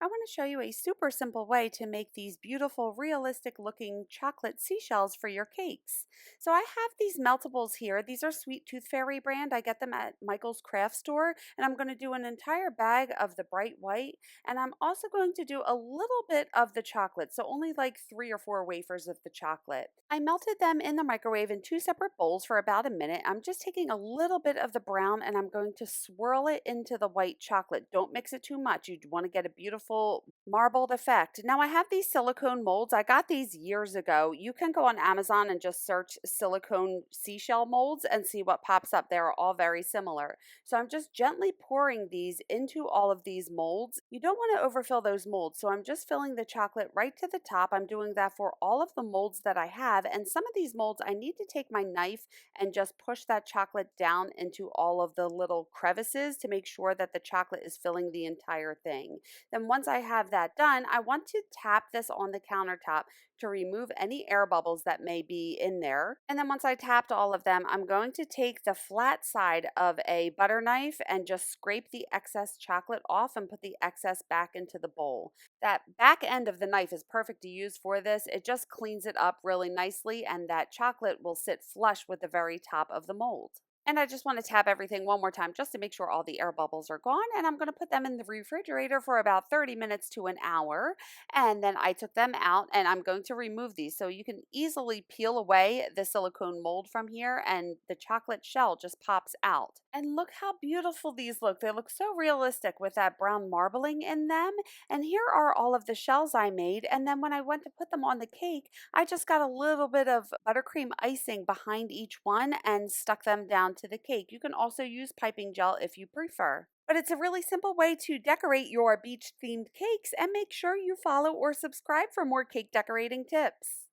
I want to show you a super simple way to make these beautiful, realistic looking chocolate seashells for your cakes. So I have these meltables here. These are Sweet Tooth Fairy brand. I get them at Michael's Craft Store, and I'm going to do an entire bag of the bright white, and I'm also going to do a little bit of the chocolate, so only like 3 or 4 wafers of the chocolate. I melted them in the microwave in two separate bowls for about a minute. I'm just taking a little bit of the brown and I'm going to swirl it into the white chocolate. Don't mix it too much. You want to get a beautiful marbled effect. Now I have these silicone molds. I got these years ago. You can go on Amazon and just search silicone seashell molds and see what pops up. They're all very similar. So I'm just gently pouring these into all of these molds. You don't want to overfill those molds. So I'm just filling the chocolate right to the top. I'm doing that for all of the molds that I have. And some of these molds, I need to take my knife and just push that chocolate down into all of the little crevices to make sure that the chocolate is filling the entire thing. Then once I have that done, I want to tap this on the countertop to remove any air bubbles that may be in there. And then once I tapped all of them, I'm going to take the flat side of a butter knife and just scrape the excess chocolate off and put the excess back into the bowl. That back end of the knife is perfect to use for this. It just cleans it up really nicely and that chocolate will sit flush with the very top of the mold. And I just want to tap everything one more time just to make sure all the air bubbles are gone. And I'm going to put them in the refrigerator for about 30 minutes to an hour. And then I took them out and I'm going to remove these. So you can easily peel away the silicone mold from here and the chocolate shell just pops out. And look how beautiful these look. They look so realistic with that brown marbling in them. And here are all of the shells I made. And then when I went to put them on the cake, I just got a little bit of buttercream icing behind each one and stuck them down to the cake. You can also use piping gel if you prefer. But it's a really simple way to decorate your beach themed cakes and make sure you follow or subscribe for more cake decorating tips.